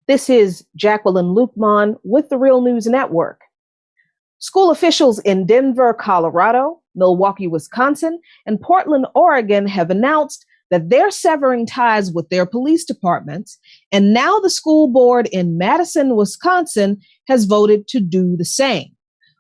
This is Jacqueline Luqman with the Real News Network. School officials in Denver, Colorado, Milwaukee, Wisconsin, and Portland, Oregon have announced that they're severing ties with their police departments, and now the school board in Madison, Wisconsin, has voted to do the same.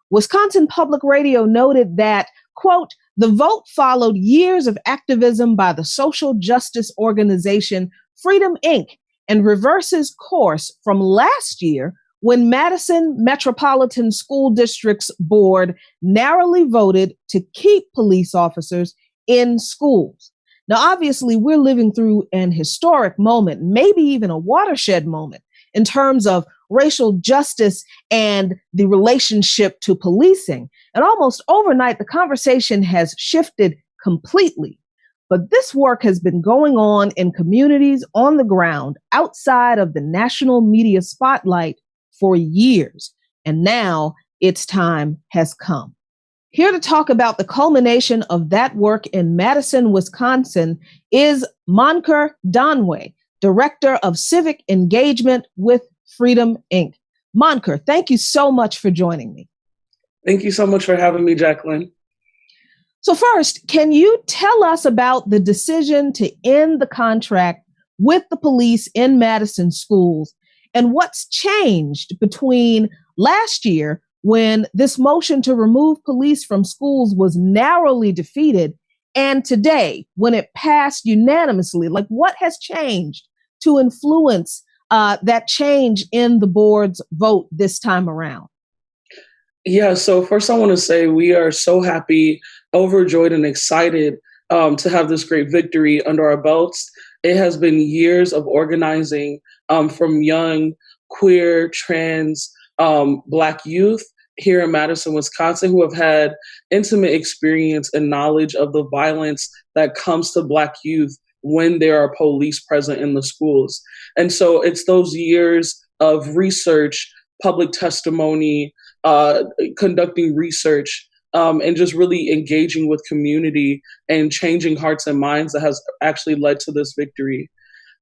Wisconsin Public Radio noted that, quote, the vote followed years of activism by the social justice organization Freedom Inc. and reverses course from last year when Madison Metropolitan School District's board narrowly voted to keep police officers in schools. Now, obviously, we're living through an historic moment, maybe even a watershed moment in terms of racial justice and the relationship to policing. And almost overnight, the conversation has shifted completely. But this work has been going on in communities on the ground outside of the national media spotlight for years. And now its time has come. Here to talk about the culmination of that work in Madison, Wisconsin is Moncur Donway, Director of Civic Engagement with Freedom Inc. Moncur, thank you so much for joining me. Thank you so much for having me, Jacqueline. So first, can you tell us about the decision to end the contract with the police in Madison schools and what's changed between last year when this motion to remove police from schools was narrowly defeated and today when it passed unanimously? Like, what has changed to influence that change in the board's vote this time around? Yeah, so first I want to say we are so happy, overjoyed, and excited to have this great victory under our belts. It has been years of organizing from young, queer, trans, Black youth here in Madison, Wisconsin, who have had intimate experience and knowledge of the violence that comes to Black youth when there are police present in the schools. And so it's those years of research, public testimony, conducting research, and just really engaging with community and changing hearts and minds that has actually led to this victory.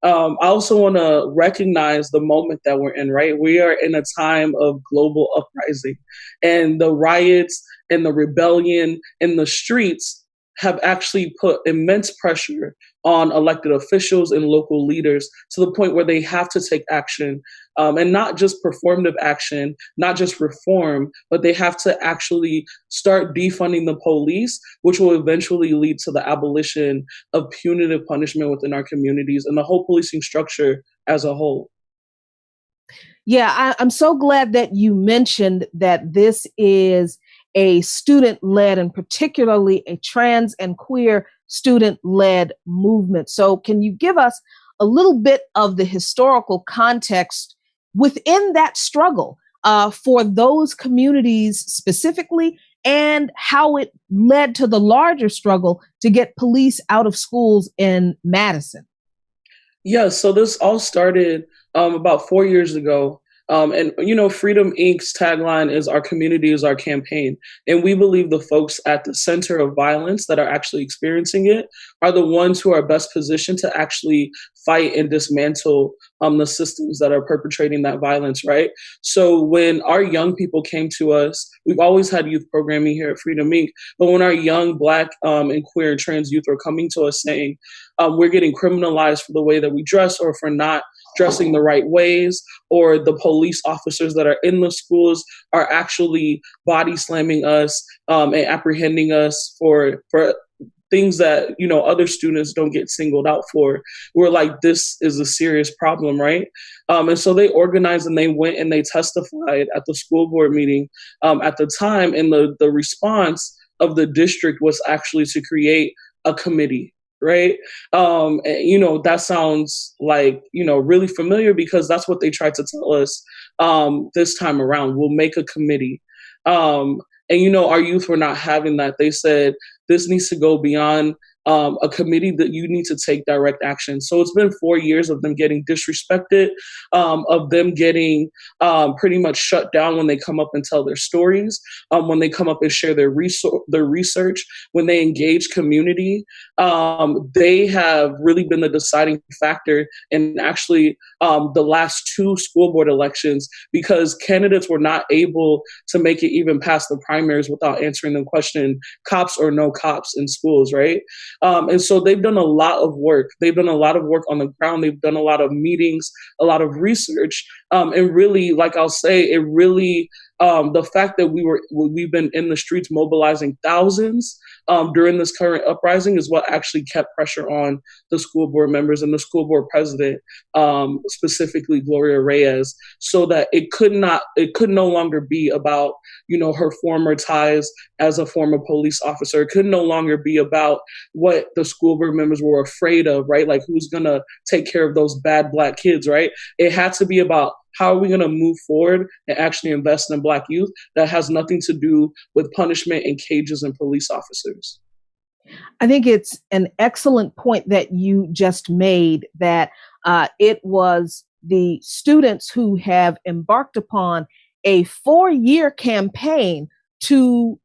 I also want to recognize the moment that we're in, right? We are in a time of global uprising, and the riots and the rebellion in the streets have actually put immense pressure on elected officials and local leaders to the point where they have to take action, and not just performative action, not just reform, but they have to actually start defunding the police, which will eventually lead to the abolition of punitive punishment within our communities and the whole policing structure as a whole. Yeah, I'm so glad that you mentioned that this is a student-led and particularly a trans and queer student-led movement. So can you give us a little bit of the historical context within that struggle for those communities specifically and how it led to the larger struggle to get police out of schools in Madison? Yeah, so this all started about 4 years ago. And, you know, Freedom Inc.'s tagline is "Our community is our campaign." And we believe the folks at the center of violence that are actually experiencing it are the ones who are best positioned to actually fight and dismantle the systems that are perpetrating that violence, right? So when our young people came to us, we've always had youth programming here at Freedom Inc., but when our young Black and queer and trans youth are coming to us saying, we're getting criminalized for the way that we dress or for not dressing the right ways, or the police officers that are in the schools are actually body slamming us and apprehending us for things that, you know, other students don't get singled out for. We're like, this is a serious problem, right? And so they organized and they went and they testified at the school board meeting at the time, and the response of the district was actually to create a committee. Right. You know, that sounds like, you know, really familiar because that's what they tried to tell us this time around. We'll make a committee. And, you know, our youth were not having that. They said this needs to go beyond a committee that you need to take direct action. So it's been 4 years of them getting disrespected, of them getting pretty much shut down when they come up and tell their stories, when they come up and share their research, when they engage community. They have really been the deciding factor in actually the last two school board elections, because candidates were not able to make it even past the primaries without answering the question, cops or no cops in schools, right? And so they've done a lot of work. They've done a lot of work on the ground. They've done a lot of meetings, a lot of research. And really, like I'll say, it really, the fact that we've been in the streets mobilizing thousands during this current uprising is what actually kept pressure on the school board members and the school board president, specifically Gloria Reyes, so that it could no longer be about, her former ties as a former police officer. It could no longer be about what the school board members were afraid of, right? Like, who's gonna take care of those bad Black kids, right? It had to be about, how are we going to move forward and actually invest in Black youth that has nothing to do with punishment and cages and police officers? I think it's an excellent point that you just made, that it was the students who have embarked upon a 4-year campaign to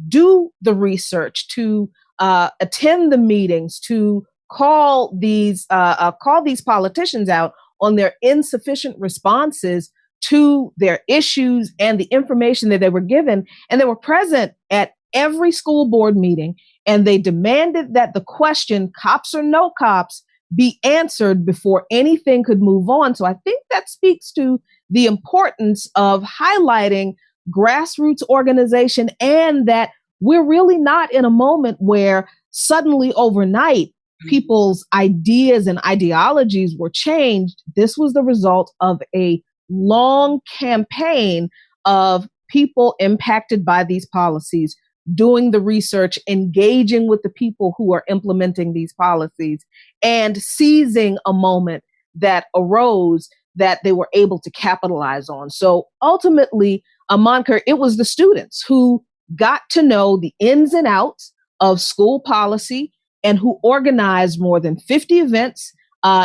do the research, to attend the meetings, to call these politicians out on their insufficient responses to their issues and the information that they were given. And they were present at every school board meeting, and they demanded that the question, cops or no cops, be answered before anything could move on. So I think that speaks to the importance of highlighting grassroots organization, and that we're really not in a moment where suddenly overnight people's ideas and ideologies were changed. This was the result of a long campaign of people impacted by these policies, doing the research, engaging with the people who are implementing these policies, and seizing a moment that arose that they were able to capitalize on. So ultimately, Monica, it was the students who got to know the ins and outs of school policy, and who organized more than 50 events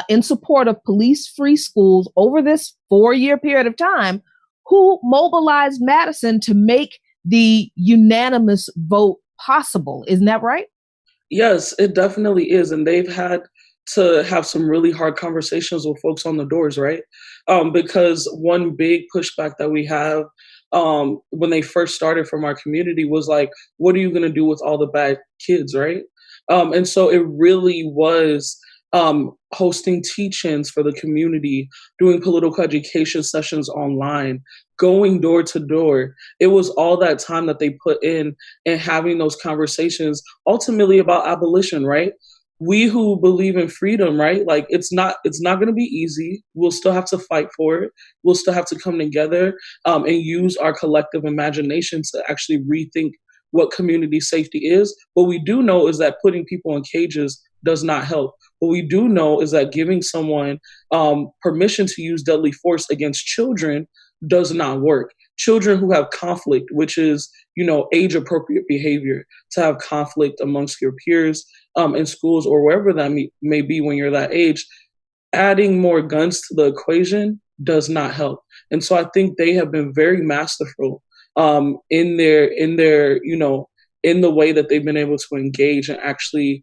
in support of police-free schools over this 4-year period of time, who mobilized Madison to make the unanimous vote possible. Isn't that right? Yes, it definitely is. And they've had to have some really hard conversations with folks on the doors, right? Because one big pushback that we have when they first started from our community was like, what are you going to do with all the bad kids, right? And so it really was hosting teach-ins for the community, doing political education sessions online, going door to door. It was all that time that they put in and having those conversations ultimately about abolition, right? We who believe in freedom, right? Like, it's not going to be easy. We'll still have to fight for it. We'll still have to come together and use our collective imagination to actually rethink what community safety is. What we do know is that putting people in cages does not help. What we do know is that giving someone permission to use deadly force against children does not work. Children who have conflict, which is, age appropriate behavior, to have conflict amongst your peers in schools or wherever that may be when you're that age, adding more guns to the equation does not help. And so I think they have been very masterful in the way that they've been able to engage and actually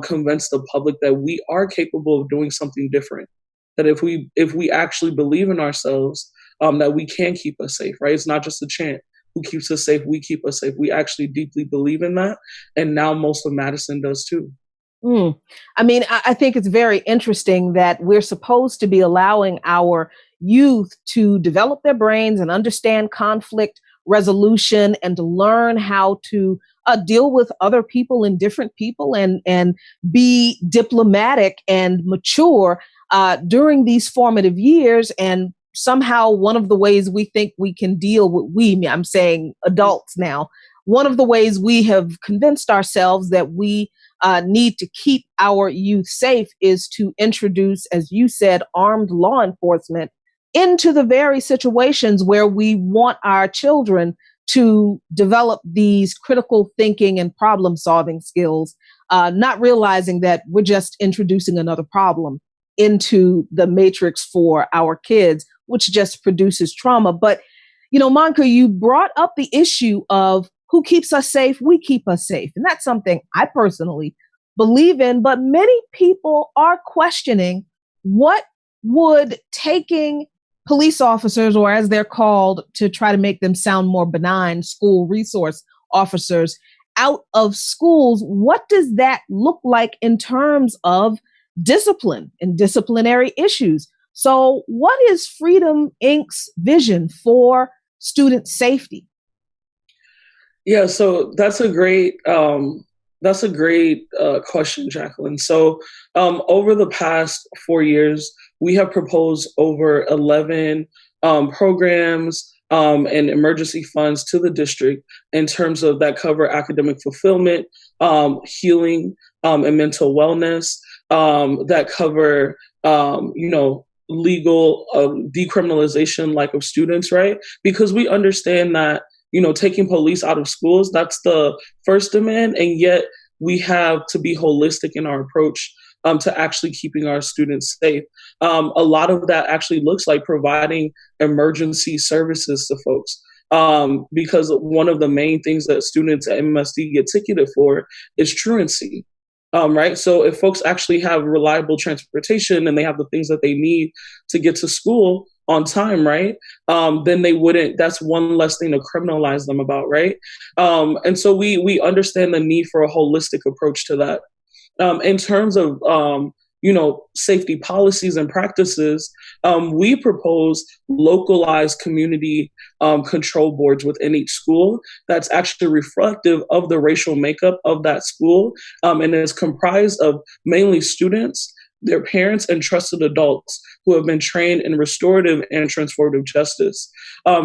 convince the public that we are capable of doing something different. That if we actually believe in ourselves, that we can keep us safe, right? It's not just a chant. Who keeps us safe? We keep us safe. We actually deeply believe in that. And now most of Madison does too. I mean, I think it's very interesting that we're supposed to be allowing our youth to develop their brains and understand conflict resolution, and to learn how to deal with other people and different people, and be diplomatic and mature during these formative years. And somehow one of the ways we think we can deal with, I'm saying adults now, one of the ways we have convinced ourselves that we need to keep our youth safe is to introduce, as you said, armed law enforcement into the very situations where we want our children to develop these critical thinking and problem solving skills. not realizing that we're just introducing another problem into the matrix for our kids, which just produces trauma. But, Monica, you brought up the issue of who keeps us safe, we keep us safe. And that's something I personally believe in, but many people are questioning what would taking police officers, or as they're called to try to make them sound more benign, school resource officers, out of schools, what does that look like in terms of discipline and disciplinary issues? So what is Freedom Inc.'s vision for student safety? Yeah, so that's a great question, Jacqueline. So over the past 4 years, we have proposed over 11 programs and emergency funds to the district in terms of that cover academic fulfillment, healing, and mental wellness, that cover, legal decriminalization, like of students, right? Because we understand that, taking police out of schools, that's the first demand. And yet we have to be holistic in our approach to actually keeping our students safe. A lot of that actually looks like providing emergency services to folks. Because one of the main things that students at MSD get ticketed for is truancy. Right. So if folks actually have reliable transportation and they have the things that they need to get to school on time, right, then they wouldn't. That's one less thing to criminalize them about. Right. And so we understand the need for a holistic approach to that. In terms of, safety policies and practices, we propose localized community control boards within each school that's actually reflective of the racial makeup of that school, and is comprised of mainly students, their parents, and trusted adults who have been trained in restorative and transformative justice.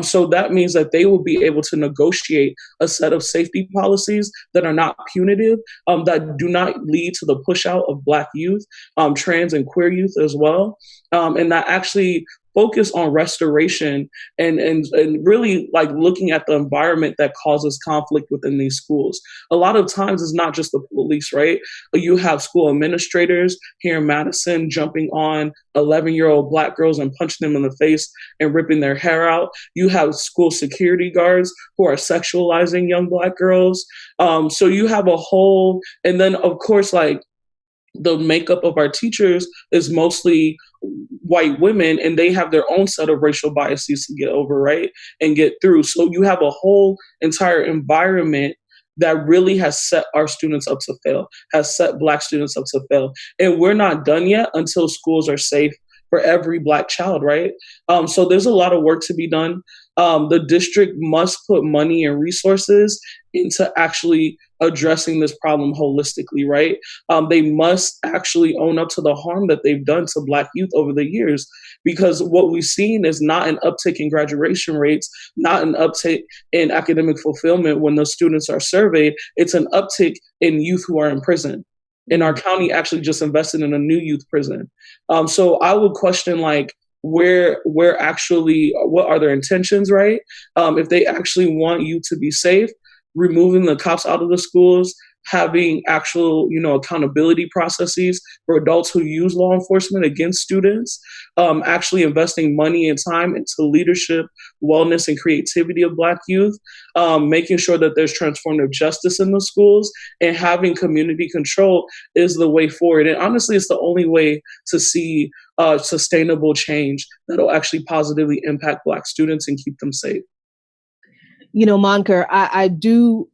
So that means that they will be able to negotiate a set of safety policies that are not punitive, that do not lead to the push out of Black youth, trans and queer youth as well, and that actually focus on restoration and really like looking at the environment that causes conflict within these schools. A lot of times it's not just the police, right? You have school administrators here in Madison jumping on 11-year-old Black girls and punching them in the face and ripping their hair out. You have school security guards who are sexualizing young Black girls. So you have a whole, and then of course, like, the makeup of our teachers is mostly white women, and they have their own set of racial biases to get over, right, and get through. So you have a whole entire environment that really has set our students up to fail, has set Black students up to fail. And we're not done yet until schools are safe for every Black child, right? So there's a lot of work to be done. The district must put money and resources into actually addressing this problem holistically, right? They must actually own up to the harm that they've done to Black youth over the years, because what we've seen is not an uptick in graduation rates, not an uptick in academic fulfillment when those students are surveyed. It's an uptick in youth who are in prison. And our county actually just invested in a new youth prison. So I would question, like, where actually, what are their intentions, right? If they actually want you to be safe, removing the cops out of the schools, having actual, accountability processes for adults who use law enforcement against students, actually investing money and time into leadership, wellness, and creativity of Black youth, making sure that there's transformative justice in the schools, and having community control is the way forward. And honestly, it's the only way to see sustainable change that'll actually positively impact Black students and keep them safe. Monica, I do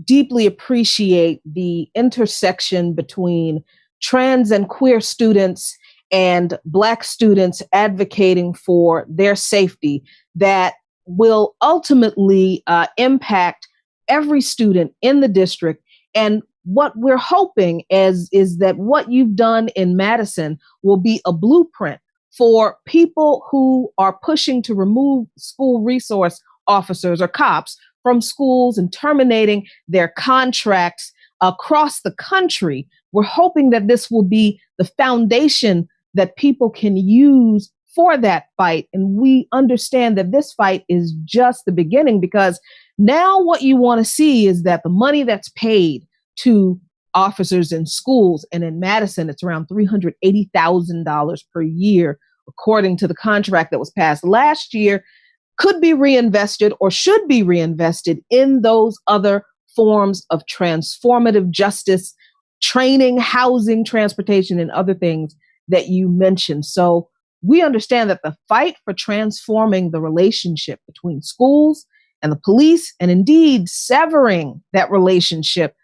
deeply appreciate the intersection between trans and queer students and Black students advocating for their safety that will ultimately impact every student in the district. And what we're hoping is that what you've done in Madison will be a blueprint for people who are pushing to remove school resource officers or cops from schools and terminating their contracts across the country. We're hoping that this will be the foundation that people can use for that fight. And we understand that this fight is just the beginning, because now what you want to see is that the money that's paid to officers in schools. And in Madison, it's around $380,000 per year, according to the contract that was passed last year, could be reinvested or should be reinvested in those other forms of transformative justice, training, housing, transportation, and other things that you mentioned. So we understand that the fight for transforming the relationship between schools and the police, and indeed severing that relationship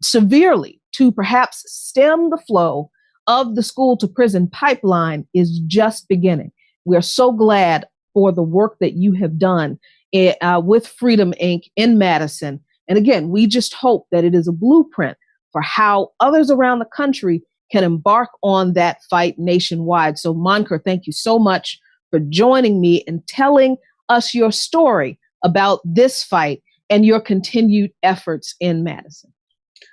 severely to perhaps stem the flow of the school to prison pipeline, is just beginning. We are so glad for the work that you have done with Freedom Inc. in Madison. And again, we just hope that it is a blueprint for how others around the country can embark on that fight nationwide. So, Moncur, thank you so much for joining me and telling us your story about this fight and your continued efforts in Madison.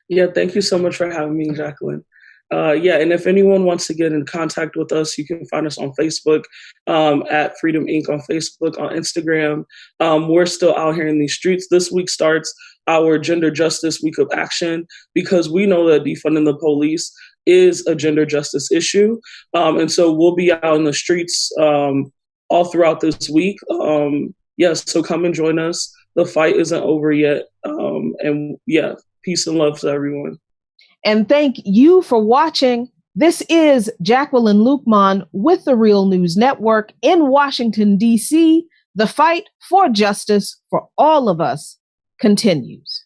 Yeah, thank you so much for having me, Jacqueline. And if anyone wants to get in contact with us, you can find us on Facebook at Freedom Inc. on Facebook, on Instagram. We're still out here in these streets. This week starts our Gender Justice Week of Action, because we know that defunding the police is a gender justice issue. And so we'll be out in the streets all throughout this week. So come and join us. The fight isn't over yet. Peace and love to everyone. And thank you for watching. This is Jacqueline Luqman with the Real News Network in Washington, D.C. The fight for justice for all of us continues.